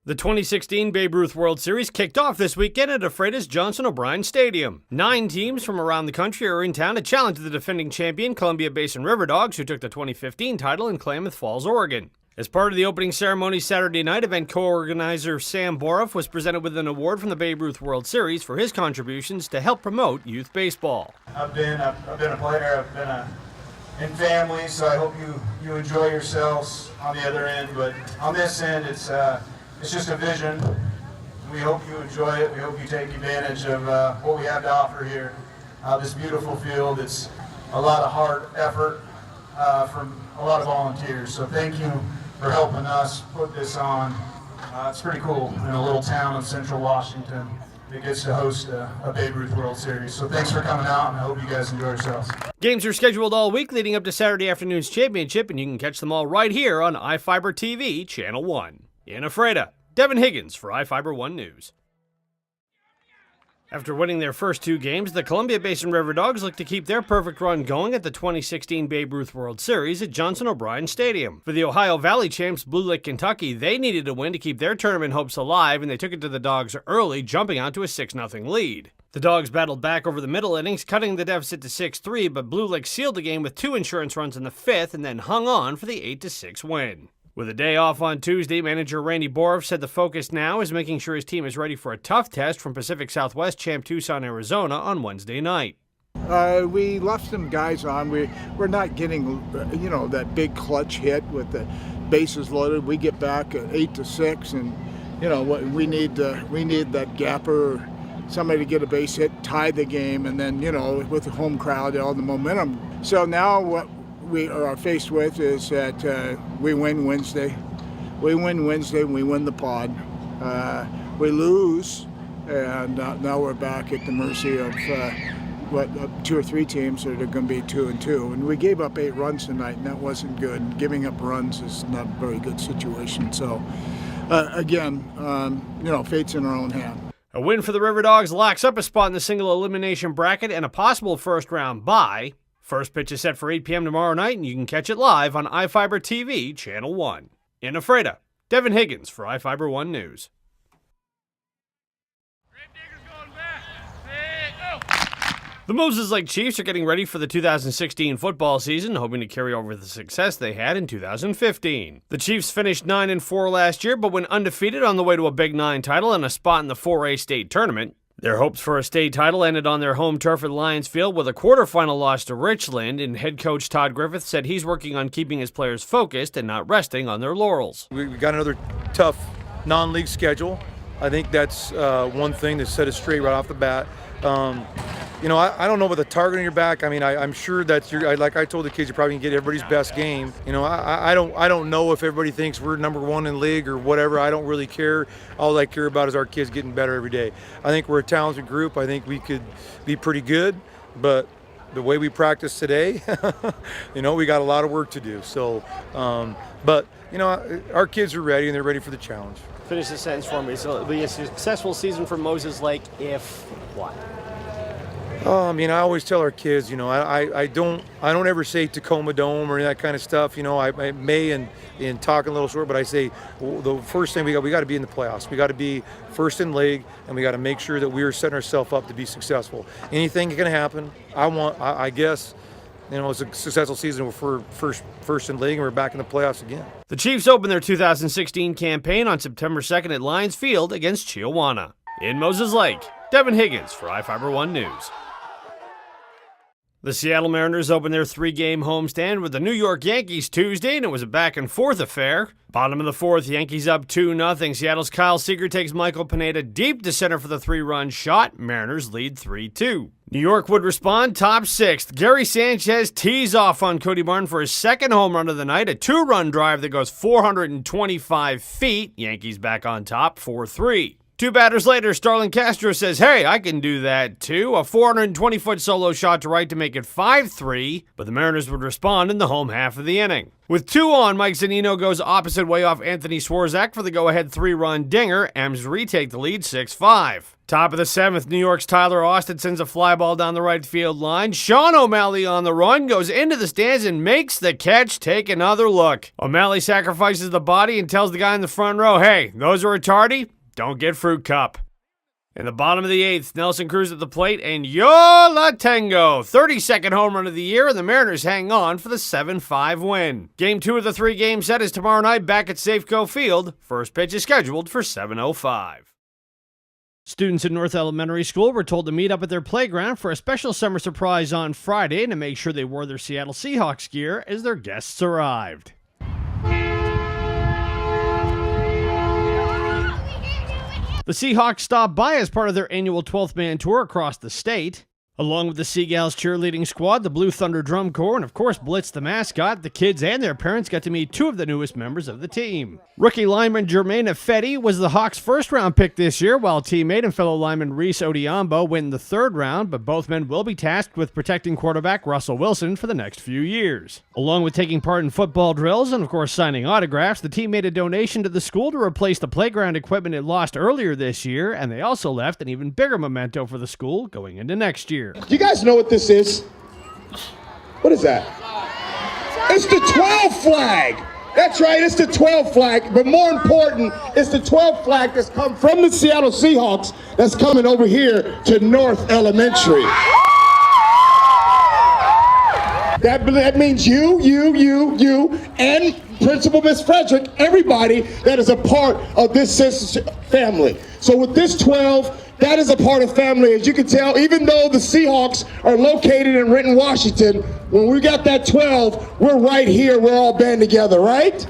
The 2016 Babe Ruth World Series kicked off this weekend at iFIBER's Johnson O'Brien Stadium. 9 teams from around the country are in town to challenge the defending champion Columbia Basin River Dogs, who took the 2015 title in Klamath Falls, Oregon. As part of the opening ceremony Saturday night, event co-organizer Sam Boroff was presented with an award from the Babe Ruth World Series for his contributions to help promote youth baseball. I've been a player, I've been in families, so I hope you enjoy yourselves on the other end. But on this end, it's just a vision. We hope you enjoy it. We hope you take advantage of what we have to offer here. This beautiful field. It's a lot of hard effort from a lot of volunteers. So thank you for helping us put this on. It's pretty cool in a little town of Central Washington that gets to host a Babe Ruth World Series. So thanks for coming out, and I hope you guys enjoy yourselves. Games are scheduled all week leading up to Saturday afternoon's championship, and you can catch them all right here on iFIBER TV, Channel 1. In Ephrata, Devin Higgins for iFIBER 1 News. After winning their first 2 games, the Columbia Basin River Dogs look to keep their perfect run going at the 2016 Babe Ruth World Series at Johnson O'Brien Stadium. For the Ohio Valley champs Blue Lake, Kentucky, they needed a win to keep their tournament hopes alive, and they took it to the Dogs early, jumping out to a 6-0 lead. The Dogs battled back over the middle innings, cutting the deficit to 6-3, but Blue Lake sealed the game with 2 insurance runs in the 5th and then hung on for the 8-6 win. With a day off on Tuesday, manager Randy Boroff said the focus now is making sure his team is ready for a tough test from Pacific Southwest champ Tucson, Arizona on Wednesday night. We left some guys on. We're not getting, that big clutch hit with the bases loaded. We get back at 8-6, and we need that gapper, somebody to get a base hit, tie the game, and then with the home crowd, all the momentum. So now what we are faced with is that we win Wednesday. We win Wednesday and we win the pod. We lose, and now we're back at the mercy of 2 or 3 teams that are going to be 2-2. And we gave up 8 runs tonight, and that wasn't good. Giving up runs is not a very good situation. So again, fate's in our own hand. A win for the River Dogs locks up a spot in the single elimination bracket and a possible first-round bye. First pitch is set for 8 p.m. tomorrow night, and you can catch it live on iFIBER TV, Channel 1. In Ephrata, Devin Higgins for iFIBER 1 News. The Moses Lake Chiefs are getting ready for the 2016 football season, hoping to carry over the success they had in 2015. The Chiefs finished 9-4 last year, but went undefeated on the way to a Big 9 title and a spot in the 4A state tournament. Their hopes for a state title ended on their home turf at Lions Field with a quarterfinal loss to Richland, and head coach Todd Griffith said he's working on keeping his players focused and not resting on their laurels. We got another tough non-league schedule. I think that's one thing that set us straight right off the bat. I don't know about the target on your back. I mean, I'm sure that like I told the kids, you're probably gonna get everybody's best game. I don't know if everybody thinks we're number 1 in league or whatever. I don't really care. All I care about is our kids getting better every day. I think we're a talented group. I think we could be pretty good, but the way we practice today, we got a lot of work to do. So, but our kids are ready and they're ready for the challenge. Finish the sentence for me. So it'll be a successful season for Moses Lake if what? I always tell our kids, I don't ever say Tacoma Dome or that kind of stuff. I may in talking a little short, but I say the first thing we got to be in the playoffs. We got to be first in league, and we got to make sure that we are setting ourselves up to be successful. Anything can happen. I guess. It's a successful season. We're first in league, and we're back in the playoffs again. The Chiefs open their 2016 campaign on September 2nd at Lions Field against Chiawana. In Moses Lake, Devin Higgins for iFIBER 1 News. The Seattle Mariners opened their 3-game homestand with the New York Yankees Tuesday, and it was a back-and-forth affair. Bottom of the 4th, Yankees up 2-0. Seattle's Kyle Seager takes Michael Pineda deep to center for the 3-run shot. Mariners lead 3-2. New York would respond top 6th. Gary Sanchez tees off on Cody Martin for his 2nd home run of the night, a 2-run drive that goes 425 feet. Yankees back on top 4-3. Two batters later, Starlin Castro says, hey, I can do that too. A 420-foot solo shot to right to make it 5-3, but the Mariners would respond in the home half of the inning. With 2 on, Mike Zunino goes opposite way off Anthony Swarzak for the go-ahead 3-run dinger. M's retake the lead 6-5. Top of the 7th, New York's Tyler Austin sends a fly ball down the right field line. Sean O'Malley on the run, goes into the stands and makes the catch. Take another look. O'Malley sacrifices the body and tells the guy in the front row, hey, those are a tardy? Don't get fruit cup. In the bottom of the 8th, Nelson Cruz at the plate, and Yola Tengo, 32nd home run of the year, and the Mariners hang on for the 7-5 win. Game 2 of the 3-game set is tomorrow night back at Safeco Field. First pitch is scheduled for 7:05. Students in North Elementary School were told to meet up at their playground for a special summer surprise on Friday and to make sure they wore their Seattle Seahawks gear as their guests arrived. The Seahawks stopped by as part of their annual 12th Man Tour across the state. Along with the Seagulls cheerleading squad, the Blue Thunder Drum Corps, and of course Blitz the mascot, the kids and their parents got to meet 2 of the newest members of the team. Rookie lineman Jermaine Ifedi was the Hawks' first-round pick this year, while teammate and fellow lineman Reese Odiambo went in the 3rd round, but both men will be tasked with protecting quarterback Russell Wilson for the next few years. Along with taking part in football drills and of course signing autographs, the team made a donation to the school to replace the playground equipment it lost earlier this year, and they also left an even bigger memento for the school going into next year. Do you guys know what this is? What is that? It's the 12 flag. That's right, it's the 12 flag. But more important, it's the 12 flag that's come from the Seattle Seahawks that's coming over here to North Elementary. That means you, and Principal Miss Frederick, everybody that is a part of this family. So with this 12, that is a part of family. As you can tell, even though the Seahawks are located in Renton, Washington, when we got that 12, we're right here. We're all band together, right?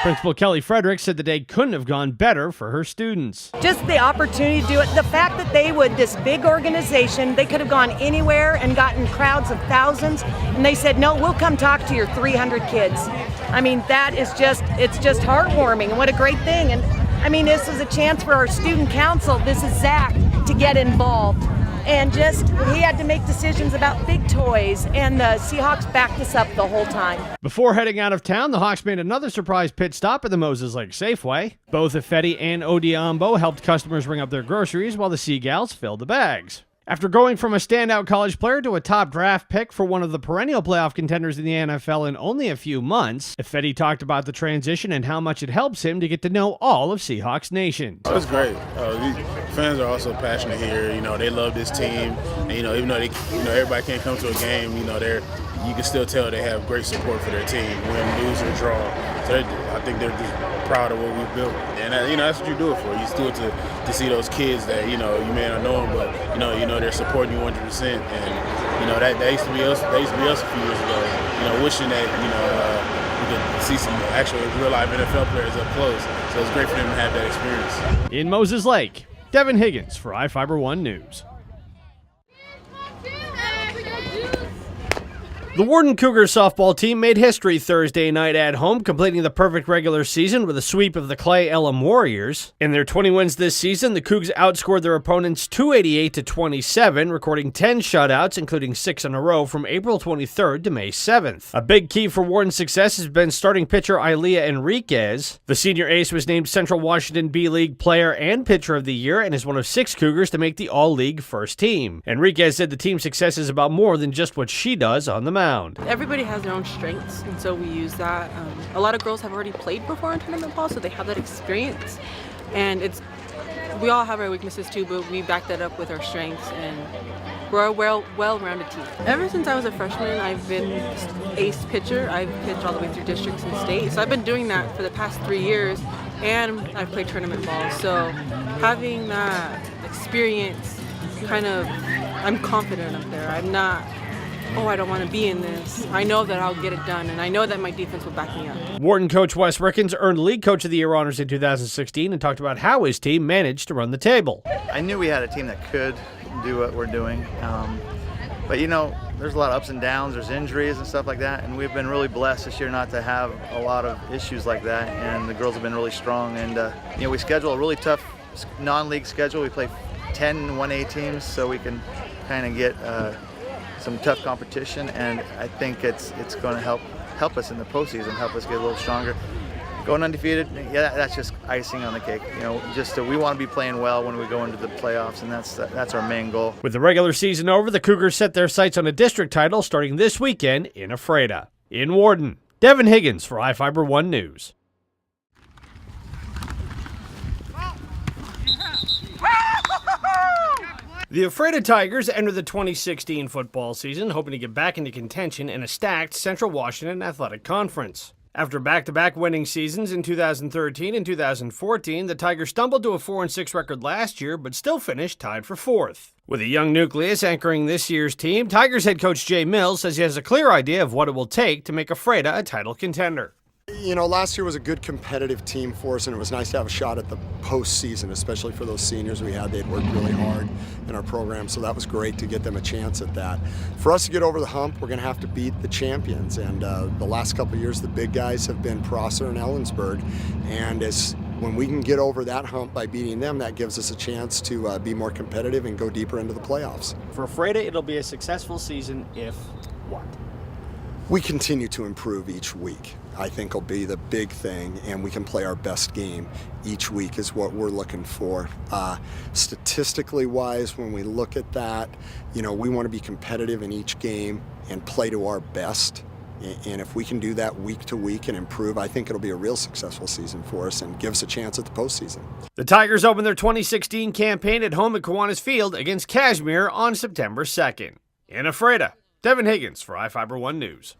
Principal Kelly Frederick said the day couldn't have gone better for her students. Just the opportunity to do it, the fact that they would, this big organization, they could have gone anywhere and gotten crowds of thousands, and they said, no, we'll come talk to your 300 kids. I mean, that is just, it's just heartwarming, and what a great thing. And I mean, this is a chance for our student council, this is Zach, to get involved. And just, he had to make decisions about big toys, and the Seahawks backed us up the whole time. Before heading out of town, the Hawks made another surprise pit stop at the Moses Lake Safeway. Both Ifedi and Odiambo helped customers ring up their groceries while the Seagulls filled the bags. After going from a standout college player to a top draft pick for one of the perennial playoff contenders in the NFL in only a few months, Ifedi talked about the transition and how much it helps him to get to know all of Seahawks Nation. It's great. These fans are also passionate here. You know, they love this team. And, you know, even though they, everybody can't come to a game, you can still tell they have great support for their team, win, lose, or draw. So I think they're just proud of what we've built. And that's what you do it for. You do it to see those kids that you may not know them, but you know they're supporting you 100%. And that used to be us. That used to be us a few years ago. Wishing that we could see some actual real life NFL players up close. So it's great for them to have that experience. In Moses Lake, Devin Higgins for iFIBER 1 News. The Warden Cougars softball team made history Thursday night at home, completing the perfect regular season with a sweep of the Clay Elm Warriors. In their 20 wins this season, the Cougs outscored their opponents 288-27, recording 10 shutouts, including 6 in a row from April 23rd to May 7th. A big key for Warden's success has been starting pitcher Ilea Enriquez. The senior ace was named Central Washington B-League Player and Pitcher of the Year and is one of 6 Cougars to make the All-League first team. Enriquez said the team's success is about more than just what she does on the mound. Everybody has their own strengths, and so we use that. A lot of girls have already played before in tournament ball, so they have that experience. And we all have our weaknesses too, but we back that up with our strengths, and we're a well-rounded team. Ever since I was a freshman, I've been ace pitcher. I've pitched all the way through districts and state, so I've been doing that for the past 3 years, and I've played tournament ball. So having that experience, I'm confident up there. I'm not, I don't want to be in this. I know that I'll get it done, and I know that my defense will back me up. Warden coach Wes Rickens earned League Coach of the Year honors in 2016 and talked about how his team managed to run the table. I knew we had a team that could do what we're doing, but there's a lot of ups and downs, there's injuries and stuff like that, and we've been really blessed this year not to have a lot of issues like that, and the girls have been really strong, and we schedule a really tough non-league schedule. We play 10 1A teams, so we can kind of get some tough competition, and I think it's going to help us in the postseason, help us get a little stronger. Going undefeated, yeah, that's just icing on the cake. You know, just we want to be playing well when we go into the playoffs, and that's our main goal. With the regular season over, the Cougars set their sights on a district title starting this weekend in Ephrata. In Warden, Devin Higgins for iFIBER 1 News. The Ephrata Tigers enter the 2016 football season hoping to get back into contention in a stacked Central Washington Athletic Conference. After back-to-back winning seasons in 2013 and 2014, the Tigers stumbled to a 4-6 record last year, but still finished tied for 4th. With a young nucleus anchoring this year's team, Tigers head coach Jay Mills says he has a clear idea of what it will take to make Ephrata a title contender. You know, last year was a good competitive team for us, and it was nice to have a shot at the postseason, especially for those seniors we had. They'd worked really hard in our program, so that was great to get them a chance at that. For us to get over the hump, we're going to have to beat the champions, and the last couple of years, the big guys have been Prosser and Ellensburg, and when we can get over that hump by beating them, that gives us a chance to be more competitive and go deeper into the playoffs. For Ephrata, it'll be a successful season if what? We continue to improve each week. I think will be the big thing, and we can play our best game each week is what we're looking for. Statistically wise, when we look at that, you know, we want to be competitive in each game and play to our best. And if we can do that week to week and improve, I think it'll be a real successful season for us and give us a chance at the postseason. The Tigers open their 2016 campaign at home at Kiwanis Field against Kashmir on September 2nd. In Ephrata, Devin Higgins for iFIBER 1 News.